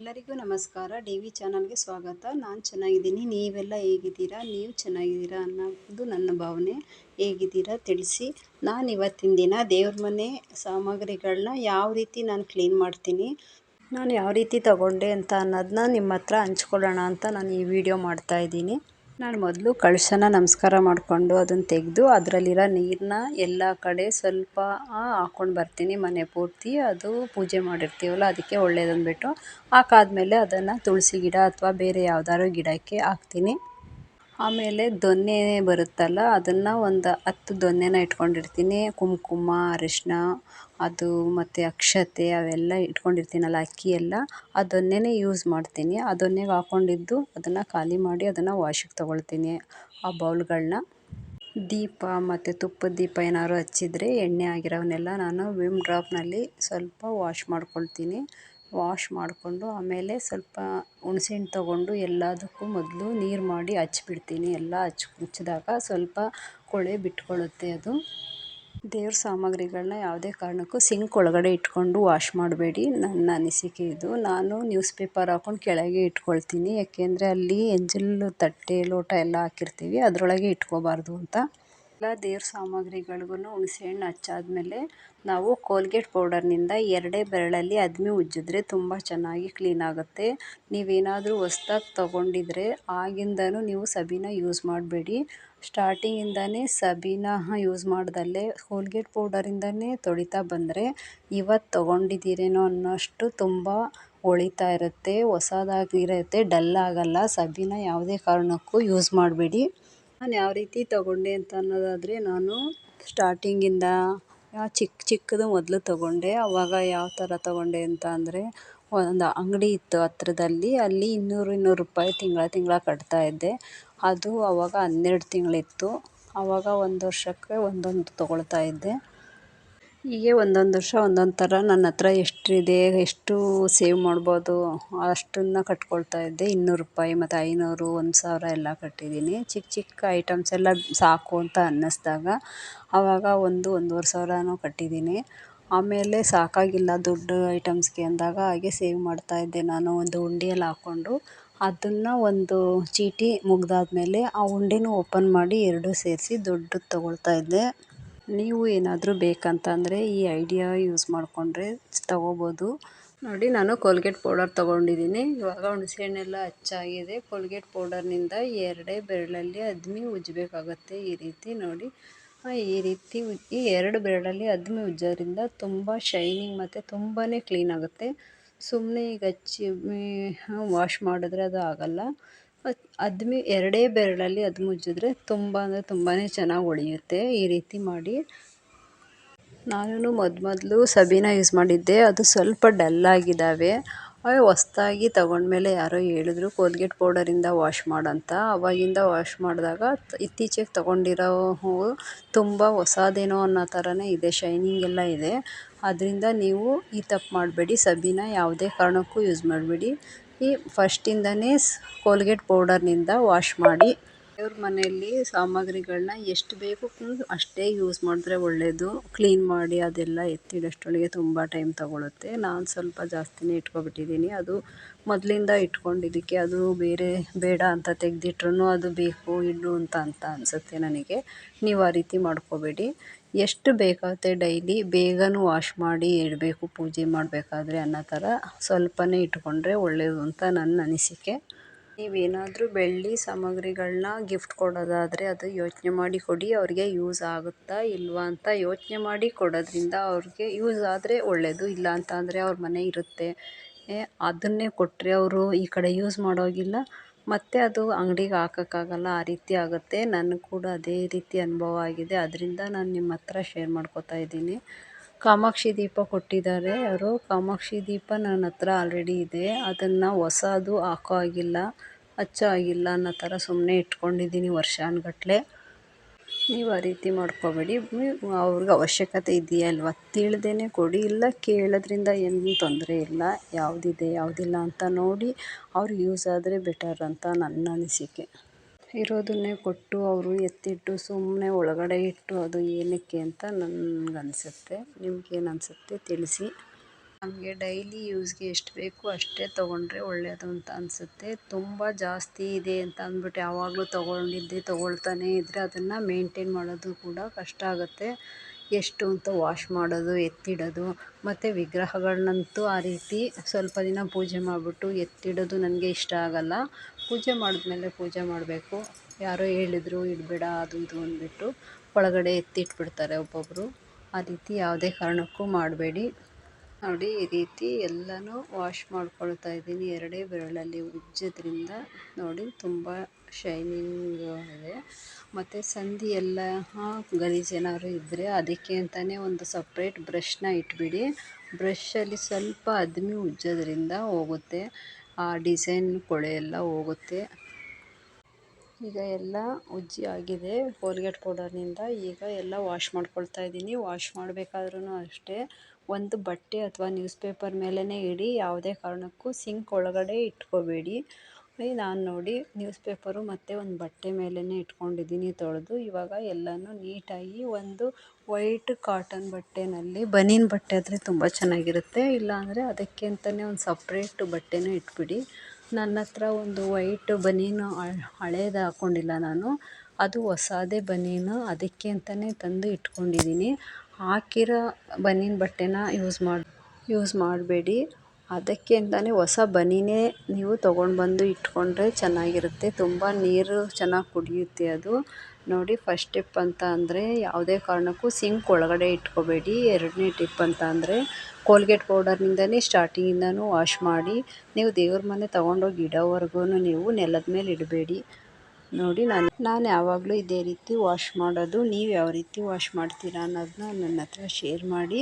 ಎಲ್ಲರಿಗೂ ನಮಸ್ಕಾರ. ಡಿ.ವಿ ಚಾನಲ್ಗೆ ಸ್ವಾಗತ. ನಾನು ಚೆನ್ನಾಗಿದ್ದೀನಿ, ನೀವೆಲ್ಲ ಹೇಗಿದ್ದೀರಾ? ನೀವು ಚೆನ್ನಾಗಿದ್ದೀರಾ ಅನ್ನೋದು ನನ್ನ ಭಾವನೆ. ಹೇಗಿದ್ದೀರಾ ತಿಳಿಸಿ. ನಾನು ಇವತ್ತಿನ ದಿನ ದೇವ್ರ ಮನೆ ಸಾಮಗ್ರಿಗಳನ್ನ ಯಾವ ರೀತಿ ನಾನು ಕ್ಲೀನ್ ಮಾಡ್ತೀನಿ, ನಾನು ಯಾವ ರೀತಿ ತಗೊಂಡೆ ಅಂತ ಅನ್ನೋದನ್ನ ನಿಮ್ಮ ಹತ್ರ ಹಂಚ್ಕೊಳ್ಳೋಣ ಅಂತ ನಾನು ಈ ವಿಡಿಯೋ ಮಾಡ್ತಾಯಿದ್ದೀನಿ. ನಾನು ಮೊದಲು ಕಳಶನ ನಮಸ್ಕಾರ ಮಾಡಿಕೊಂಡು ಅದನ್ನು ತೆಗೆದು ಅದರಲ್ಲಿರೋ ನೀರನ್ನ ಎಲ್ಲ ಕಡೆ ಸ್ವಲ್ಪ ಹಾಕ್ಕೊಂಡು ಬರ್ತೀನಿ. ಮನೆ ಪೂರ್ತಿ ಅದು ಪೂಜೆ ಮಾಡಿರ್ತೀವಲ್ಲ ಅದಕ್ಕೆ ಒಳ್ಳೇದಂದ್ಬಿಟ್ಟು ಹಾಕಾದ್ಮೇಲೆ ಅದನ್ನು ತುಳಸಿ ಗಿಡ ಅಥವಾ ಬೇರೆ ಯಾವ್ದಾದ್ರು ಗಿಡಕ್ಕೆ ಹಾಕ್ತೀನಿ. ಆಮೇಲೆ ದೊನ್ನೆ ಬರುತ್ತಲ್ಲ, ಅದನ್ನು ಒಂದು 10 ದೊನ್ನೆನ ಇಟ್ಕೊಂಡಿರ್ತೀನಿ. ಕುಂಕುಮ, ಅರಿಶಿನ, ಅದು ಮತ್ತು ಅಕ್ಷತೆ ಅವೆಲ್ಲ ಇಟ್ಕೊಂಡಿರ್ತೀನಲ್ಲ, ಅಕ್ಕಿ ಎಲ್ಲ ಆ ದೊನ್ನೆನೇ ಯೂಸ್ ಮಾಡ್ತೀನಿ. ಆ ದೊನ್ನೆಗೆ ಹಾಕ್ಕೊಂಡಿದ್ದು ಅದನ್ನು ಖಾಲಿ ಮಾಡಿ ಅದನ್ನು ವಾಶಿಗೆ ತೊಗೊಳ್ತೀನಿ ಆ ಬೌಲ್ಗಳನ್ನ. ದೀಪ ಮತ್ತು ತುಪ್ಪದ ದೀಪ ಏನಾದ್ರು ಹಚ್ಚಿದರೆ ಎಣ್ಣೆ ಆಗಿರೋವನ್ನೆಲ್ಲ ನಾನು ವಿಮ್ ಡ್ರಾಪ್ನಲ್ಲಿ ಸ್ವಲ್ಪ ವಾಶ್ ಮಾಡ್ಕೊಳ್ತೀನಿ. ವಾಶ್ ಮಾಡಿಕೊಂಡು ಆಮೇಲೆ ಸ್ವಲ್ಪ ಹುಣಸೆಹಣ್ಣು ತೊಗೊಂಡು ಎಲ್ಲದಕ್ಕೂ ಮೊದಲು ನೀರು ಮಾಡಿ ಹಚ್ಬಿಡ್ತೀನಿ. ಎಲ್ಲ ಹಚ್ಚಿದಾಗ ಸ್ವಲ್ಪ ಕೊಳೆ ಬಿಟ್ಕೊಳ್ಳುತ್ತೆ ಅದು. ದೇವ್ರ ಸಾಮಗ್ರಿಗಳನ್ನ ಯಾವುದೇ ಕಾರಣಕ್ಕೂ ಸಿಂಕ್ ಒಳಗಡೆ ಇಟ್ಕೊಂಡು ವಾಶ್ ಮಾಡಬೇಡಿ, ನನ್ನ ಅನಿಸಿಕೆ ಇದು. ನಾನು ನ್ಯೂಸ್ ಪೇಪರ್ ಹಾಕ್ಕೊಂಡು ಕೆಳಗೆ ಇಟ್ಕೊಳ್ತೀನಿ, ಯಾಕೆಂದರೆ ಅಲ್ಲಿ ಎಂಜಲು ತಟ್ಟೆ ಲೋಟ ಎಲ್ಲ ಹಾಕಿರ್ತೀವಿ, ಅದರೊಳಗೆ ಇಟ್ಕೋಬಾರ್ದು ಅಂತ. ಎಲ್ಲ ದೇವ್ರ ಸಾಮಗ್ರಿಗಳಿಗೂ ಹುಣಸೆಹಣ್ಣು ಹಚ್ಚಾದ್ಮೇಲೆ ನಾವು ಕೋಲ್ಗೇಟ್ ಪೌಡರ್ನಿಂದ 2 ಬೆರಳಲ್ಲಿ ಅದ್ಮಿ ಉಜ್ಜಿದ್ರೆ ತುಂಬ ಚೆನ್ನಾಗಿ ಕ್ಲೀನ್ ಆಗುತ್ತೆ. ನೀವೇನಾದರೂ ಹೊಸ್ದಾಗಿ ತೊಗೊಂಡಿದ್ರೆ ಆಗಿಂದನೂ ನೀವು ಸಬೀನ ಯೂಸ್ ಮಾಡಬೇಡಿ. ಸ್ಟಾರ್ಟಿಂಗಿಂದನೇ ಸಬೀನ ಯೂಸ್ ಮಾಡ್ದಲ್ಲೇ ಕೋಲ್ಗೇಟ್ ಪೌಡರಿಂದನೇ ತೊಳಿತಾ ಬಂದರೆ ಇವತ್ತು ತೊಗೊಂಡಿದ್ದೀರೇನೋ ಅನ್ನೋಷ್ಟು ತುಂಬ ಹೊಳಿತಾ ಇರುತ್ತೆ, ಹೊಸದಾಗಿರುತ್ತೆ, ಡಲ್ ಆಗಲ್ಲ. ಸಬೀನ ಯಾವುದೇ ಕಾರಣಕ್ಕೂ ಯೂಸ್ ಮಾಡಬೇಡಿ. ನಾನು ಯಾವ ರೀತಿ ತೊಗೊಂಡೆ ಅಂತ ಅನ್ನೋದಾದರೆ, ನಾನು ಸ್ಟಾರ್ಟಿಂಗಿಂದ ಚಿಕ್ಕದು ಮೊದಲು ತೊಗೊಂಡೆ. ಆವಾಗ ಯಾವ ಥರ ತೊಗೊಂಡೆ ಅಂತ ಅಂದರೆ, ಒಂದು ಅಂಗಡಿ ಇತ್ತು ಹತ್ರದಲ್ಲಿ, ಅಲ್ಲಿ 200 ರೂಪಾಯಿ ತಿಂಗಳ ಕಟ್ತಾಯಿದ್ದೆ. ಅದು ಆವಾಗ 12 ತಿಂಗಳಿತ್ತು. ಆವಾಗ 1 ವರ್ಷಕ್ಕೆ ಒಂದೊಂದು ತೊಗೊಳ್ತಾ ಇದ್ದೆ. ಹೀಗೆ ಒಂದೊಂದು ವರ್ಷ ಒಂದೊಂದು ಥರ ನನ್ನ ಹತ್ರ ಎಷ್ಟಿದೆ, ಎಷ್ಟು ಸೇವ್ ಮಾಡ್ಬೋದು ಅಷ್ಟನ್ನು ಕಟ್ಕೊಳ್ತಾ ಇದ್ದೆ. 200 ರೂಪಾಯಿ ಮತ್ತು 500, 1000 ಎಲ್ಲ ಕಟ್ಟಿದ್ದೀನಿ. ಚಿಕ್ಕ ಐಟಮ್ಸ್ ಎಲ್ಲ ಸಾಕು ಅಂತ ಅನ್ನಿಸ್ದಾಗ ಆವಾಗ 1-1.5 ಸಾವಿರನೂ ಕಟ್ಟಿದ್ದೀನಿ. ಆಮೇಲೆ ಸಾಕಾಗಿಲ್ಲ ದುಡ್ಡು ಐಟಮ್ಸ್ಗೆ ಅಂದಾಗ ಹಾಗೆ ಸೇವ್ ಮಾಡ್ತಾಯಿದ್ದೆ. ನಾನು ಒಂದು ಉಂಡೆಯಲ್ಲಿ ಹಾಕ್ಕೊಂಡು ಅದನ್ನು ಒಂದು ಚೀಟಿ ಮುಗ್ದಾದ್ಮೇಲೆ ಆ ಉಂಡೆನೂ ಓಪನ್ ಮಾಡಿ 2 ಸೇರಿಸಿ ದೊಡ್ಡದು ತೊಗೊಳ್ತಾ ಇದ್ದೆ. ನೀವು ಏನಾದರೂ ಬೇಕಂತಂದರೆ ಈ ಐಡಿಯಾ ಯೂಸ್ ಮಾಡಿಕೊಂಡ್ರೆ ತೊಗೋಬೋದು. ನೋಡಿ, ನಾನು ಕೋಲ್ಗೇಟ್ ಪೌಡರ್ ತೊಗೊಂಡಿದ್ದೀನಿ. ಇವಾಗ ಹುಣಸೆಹಣ್ಣೆಲ್ಲ ಹಚ್ಚಾಗಿದೆ. ಕೋಲ್ಗೇಟ್ ಪೌಡರ್ನಿಂದ 2 ಬೆರಳಲ್ಲಿ ಅದ್ಮಿ ಉಜ್ಜಬೇಕಾಗತ್ತೆ. ಈ ರೀತಿ ನೋಡಿ, ಈ ರೀತಿ ಈ 2 ಬೆರಳಲ್ಲಿ ಅದ್ಮಿ ಉಜ್ಜೋದ್ರಿಂದ ತುಂಬ ಶೈನಿಂಗ್ ಮತ್ತು ತುಂಬಾ ಕ್ಲೀನ್ ಆಗುತ್ತೆ. ಸುಮ್ಮನೆ ಈಗ ಹಚ್ಚಿ ವಾಶ್ ಮಾಡಿದ್ರೆ ಅದು ಆಗೋಲ್ಲ. ಅದ್ಮಿ 2 ಬೆರಳಲ್ಲಿ ಅದ್ಮಿ ಉಜ್ಜಿದ್ರೆ ತುಂಬ ಅಂದರೆ ತುಂಬಾ ಚೆನ್ನಾಗಿ ಹೊಳೆಯುತ್ತೆ. ಈ ರೀತಿ ಮಾಡಿ. ನಾನು ಮೊದಲು ಸಬೀನ ಯೂಸ್ ಮಾಡಿದ್ದೆ, ಅದು ಸ್ವಲ್ಪ ಡಲ್ ಆಗಿದ್ದಾವೆ. ಹೊಸ್ದಾಗಿ ತಗೊಂಡ್ಮೇಲೆ ಯಾರೋ ಹೇಳಿದ್ರು ಕೋಲ್ಗೇಟ್ ಪೌಡರಿಂದ ವಾಶ್ ಮಾಡಂತ. ಆವಾಗಿಂದ ವಾಶ್ ಮಾಡಿದಾಗ ಇತ್ತೀಚೆಗೆ ತೊಗೊಂಡಿರೋ ತುಂಬ ಹೊಸದೇನೋ ಅನ್ನೋ ಥರನೇ ಇದೆ, ಶೈನಿಂಗ್ ಎಲ್ಲ ಇದೆ. ಅದರಿಂದ ನೀವು ಈ ತಪ್ಪು ಮಾಡಬೇಡಿ, ಸಬೀನ ಯಾವುದೇ ಕಾರಣಕ್ಕೂ ಯೂಸ್ ಮಾಡಬೇಡಿ. ಫಸ್ಟಿಂದನೇ ಕೋಲ್ಗೇಟ್ ಪೌಡರ್ನಿಂದ ವಾಶ್ ಮಾಡಿ. ದೇವ್ರ ಮನೆಯಲ್ಲಿ ಸಾಮಗ್ರಿಗಳನ್ನ ಎಷ್ಟು ಬೇಕು ಅಷ್ಟೇ ಯೂಸ್ ಮಾಡಿದ್ರೆ ಒಳ್ಳೆಯದು. ಕ್ಲೀನ್ ಮಾಡಿ ಅದೆಲ್ಲ ಎತ್ತಿಡೋಷ್ಟರೊಳಗೆ ತುಂಬ ಟೈಮ್ ತೊಗೊಳುತ್ತೆ. ನಾನು ಸ್ವಲ್ಪ ಜಾಸ್ತಿನೇ ಇಟ್ಕೊಬಿಟ್ಟಿದ್ದೀನಿ. ಅದು ಮೊದಲಿಂದ ಇಟ್ಕೊಂಡಿದ್ದಕ್ಕೆ ಅದು ಬೇಡ ಅಂತ ತೆಗೆದಿಟ್ರು ಅದು ಬೇಕು ಇಡು ಅಂತ ಅನಿಸುತ್ತೆ ನನಗೆ. ನೀವು ಆ ರೀತಿ ಮಾಡ್ಕೋಬೇಡಿ. ಎಷ್ಟು ಬೇಕಾಗುತ್ತೆ ಡೈಲಿ ಬೇಗನೂ ವಾಶ್ ಮಾಡಿ ಇಡಬೇಕು ಪೂಜೆ ಮಾಡಬೇಕಾದ್ರೆ ಅನ್ನೋ ಥರ ಸ್ವಲ್ಪನೇ ಇಟ್ಕೊಂಡ್ರೆ ಒಳ್ಳೆಯದು ಅಂತ ನನ್ನ ಅನಿಸಿಕೆ. ನೀವೇನಾದರೂ ಬೆಳ್ಳಿ ಸಾಮಗ್ರಿಗಳನ್ನ ಗಿಫ್ಟ್ ಕೊಡೋದಾದರೆ ಅದು ಯೋಚನೆ ಮಾಡಿ ಕೊಡಿ. ಅವ್ರಿಗೆ ಯೂಸ್ ಆಗುತ್ತಾ ಇಲ್ವಾ ಅಂತ ಯೋಚನೆ ಮಾಡಿ ಕೊಡೋದ್ರಿಂದ ಅವ್ರಿಗೆ ಯೂಸ್ ಆದರೆ ಒಳ್ಳೆಯದು. ಇಲ್ಲ ಅಂತ ಅಂದರೆ ಅವ್ರ ಮನೆ ಇರುತ್ತೆ, ಅದನ್ನೇ ಕೊಟ್ಟರೆ ಅವರು ಈ ಕಡೆ ಯೂಸ್ ಮಾಡೋಗಿಲ್ಲ, ಮತ್ತು ಅದು ಅಂಗಡಿಗೆ ಹಾಕೋಕ್ಕಾಗಲ್ಲ, ಆ ರೀತಿ ಆಗುತ್ತೆ. ನನಗೆ ಕೂಡ ಅದೇ ರೀತಿ ಅನುಭವ ಆಗಿದೆ. ಅದರಿಂದ ನಾನು ನಿಮ್ಮ ಹತ್ರ ಶೇರ್ ಮಾಡ್ಕೋತಾ ಇದ್ದೀನಿ. ಕಾಮಾಕ್ಷಿ ದೀಪ ಕೊಟ್ಟಿದ್ದಾರೆ ಅವರು. ಕಾಮಾಕ್ಷಿ ದೀಪ ನನ್ನ ಹತ್ರ ಆಲ್ರೆಡಿ ಇದೆ. ಅದನ್ನು ಹೊಸದು ಹಾಕೋ ಆಗಿಲ್ಲ, ಹಚ್ಚೋ ಆಗಿಲ್ಲ ಅನ್ನೋ ಥರ ಸುಮ್ಮನೆ ಇಟ್ಕೊಂಡಿದ್ದೀನಿ ವರ್ಷಾನುಗಟ್ಲೆ. ನೀವು ಆ ರೀತಿ ಮಾಡ್ಕೋಬೇಡಿ. ಅವ್ರಿಗೆ ಅವಶ್ಯಕತೆ ಇದೆಯಾ ಅಲ್ವಾ ತಿಳಿದೇ ಕೊಡಿ. ಇಲ್ಲ ಕೇಳೋದ್ರಿಂದ ಏನು ತೊಂದರೆ ಇಲ್ಲ. ಯಾವುದಿದೆ ಯಾವುದಿಲ್ಲ ಅಂತ ನೋಡಿ ಅವ್ರಿಗೆ ಯೂಸ್ ಆದರೆ ಬೆಟರ್ ಅಂತ ನನ್ನ ಅನಿಸಿಕೆ. ಇರೋದನ್ನೇ ಕೊಟ್ಟು ಅವರು ಎತ್ತಿಟ್ಟು ಸುಮ್ಮನೆ ಒಳಗಡೆ ಇಟ್ಟು ಅದು ಏನಕ್ಕೆ ಅಂತ ನನಗನ್ಸುತ್ತೆ. ನಿಮ್ಗೇನು ಅನಿಸುತ್ತೆ ತಿಳಿಸಿ. ನಮಗೆ ಡೈಲಿ ಯೂಸ್ಗೆ ಎಷ್ಟು ಬೇಕು ಅಷ್ಟೇ ತೊಗೊಂಡ್ರೆ ಒಳ್ಳೆಯದು ಅಂತ ಅನಿಸುತ್ತೆ. ತುಂಬ ಜಾಸ್ತಿ ಇದೆ ಅಂತ ಅಂದ್ಬಿಟ್ಟು ಯಾವಾಗಲೂ ತೊಗೊಳ್ತಾನೆ ಇದ್ದರೆ ಅದನ್ನು ಮೇಂಟೈನ್ ಮಾಡೋದು ಕೂಡ ಕಷ್ಟ ಆಗುತ್ತೆ. ಎಷ್ಟು ಅಂತ ವಾಶ್ ಮಾಡೋದು, ಎತ್ತಿಡೋದು, ಮತ್ತು ವಿಗ್ರಹಗಳನ್ನಂತೂ ಆ ರೀತಿ ಸ್ವಲ್ಪ ದಿನ ಪೂಜೆ ಮಾಡಿಬಿಟ್ಟು ಎತ್ತಿಡೋದು ನನಗೆ ಇಷ್ಟ ಆಗಲ್ಲ. ಪೂಜೆ ಮಾಡಿದ್ಮೇಲೆ ಪೂಜೆ ಮಾಡಬೇಕು. ಯಾರೋ ಹೇಳಿದ್ರು ಇಡಬೇಡ ಅದು ಇದು ಅಂದ್ಬಿಟ್ಟು ಒಳಗಡೆ ಎತ್ತಿಟ್ಬಿಡ್ತಾರೆ ಒಬ್ಬೊಬ್ಬರು. ಆ ರೀತಿ ಯಾವುದೇ ಕಾರಣಕ್ಕೂ ಮಾಡಬೇಡಿ. ನೋಡಿ ಈ ರೀತಿ ಎಲ್ಲನೂ ವಾಶ್ ಮಾಡ್ಕೊಳ್ತಾ ಇದ್ದೀನಿ. ಎರಡೇ ಬೆರಳಲ್ಲಿ ಉಜ್ಜೋದ್ರಿಂದ ನೋಡಿ ತುಂಬ ಶೈನಿಂಗ್ ಇದೆ. ಮತ್ತು ಸಂಧಿ ಎಲ್ಲ ಗಲೀಜೇನಾದ್ರು ಇದ್ದರೆ ಅದಕ್ಕೆ ಅಂತಲೇ ಒಂದು ಸಪ್ರೇಟ್ ಬ್ರಷ್ನ ಇಟ್ಬಿಡಿ. ಬ್ರಷಲ್ಲಿ ಸ್ವಲ್ಪ ಅದ್ಮಿ ಉಜ್ಜೋದ್ರಿಂದ ಹೋಗುತ್ತೆ, ಆ ಡಿಸೈನ್ ಕೊಳೆ ಎಲ್ಲ ಹೋಗುತ್ತೆ. ಈಗ ಎಲ್ಲ ಉಜ್ಜಿ ಆಗಿದೆ ಕೋಲ್ಗೇಟ್ ಪೌಡರ್ನಿಂದ. ಈಗ ಎಲ್ಲ ವಾಶ್ ಮಾಡ್ಕೊಳ್ತಾ ಇದ್ದೀನಿ. ವಾಶ್ ಮಾಡಬೇಕಾದ್ರೂ ಅಷ್ಟೇ ಒಂದು ಬಟ್ಟೆ ಅಥವಾ ನ್ಯೂಸ್ ಪೇಪರ್ ಮೇಲೇ ಇಡಿ. ಯಾವುದೇ ಕಾರಣಕ್ಕೂ ಸಿಂಕ್ ಒಳಗಡೆ ಇಟ್ಕೋಬೇಡಿ. ನಾನು ನೋಡಿ ನ್ಯೂಸ್ ಪೇಪರು ಮತ್ತು ಒಂದು ಬಟ್ಟೆ ಮೇಲೇ ಇಟ್ಕೊಂಡಿದ್ದೀನಿ ತೊಳೆದು. ಇವಾಗ ಎಲ್ಲನೂ ನೀಟಾಗಿ ಒಂದು ವೈಟ್ ಕಾಟನ್ ಬಟ್ಟೆನಲ್ಲಿ, ಬನೀನ್ ಬಟ್ಟೆ ಆದರೆ ತುಂಬ ಚೆನ್ನಾಗಿರುತ್ತೆ. ಇಲ್ಲಾಂದರೆ ಅದಕ್ಕೆ ಅಂತಲೇ ಒಂದು ಸಪ್ರೇಟ್ ಬಟ್ಟೆನೂ ಇಟ್ಬಿಡಿ. ನನ್ನ ಹತ್ರ ಒಂದು ವೈಟ್ ಬನೀನು ಹಳೇದು ಹಾಕ್ಕೊಂಡಿಲ್ಲ ನಾನು, ಅದು ಹೊಸದೇ ಬನೀನು, ಅದಕ್ಕೆ ಅಂತಲೇ ತಂದು ಇಟ್ಕೊಂಡಿದ್ದೀನಿ. ಹಾಕಿರೋ ಬನೀನ್ ಬಟ್ಟೆನ ಯೂಸ್ ಮಾಡಬೇಡಿ. ಅದಕ್ಕೆ ಅಂತಲೇ ಹೊಸ ಬನೀನೇ ನೀವು ತೊಗೊಂಡು ಬಂದು ಇಟ್ಕೊಂಡ್ರೆ ಚೆನ್ನಾಗಿರುತ್ತೆ. ತುಂಬ ನೀರು ಚೆನ್ನಾಗಿ ಕುಡಿಯುತ್ತೆ ಅದು. ನೋಡಿ ಫಸ್ಟ್ ಟಿಪ್ ಅಂತ ಅಂದರೆ ಯಾವುದೇ ಕಾರಣಕ್ಕೂ ಸಿಂಕ್ ಒಳಗಡೆ ಇಟ್ಕೋಬೇಡಿ. ಎರಡನೇ ಟಿಪ್ ಅಂತ ಅಂದರೆ ಕೋಲ್ಗೇಟ್ ಪೌಡರ್ನಿಂದಲೇ ಸ್ಟಾರ್ಟಿಂಗಿಂದನೂ ವಾಶ್ ಮಾಡಿ. ನೀವು ದೇವ್ರ ಮನೆ ತೊಗೊಂಡೋಗಿ ಇಡೋವರೆಗೂ ನೀವು ನೆಲದ ಮೇಲೆ ಇಡಬೇಡಿ. ನೋಡಿ ನಾನು ಯಾವಾಗಲೂ ಇದೇ ರೀತಿ ವಾಶ್ ಮಾಡೋದು. ನೀವು ಯಾವ ರೀತಿ ವಾಶ್ ಮಾಡ್ತೀರಾ ಅನ್ನೋದನ್ನ ನನ್ನ ಹತ್ರ ಶೇರ್ ಮಾಡಿ.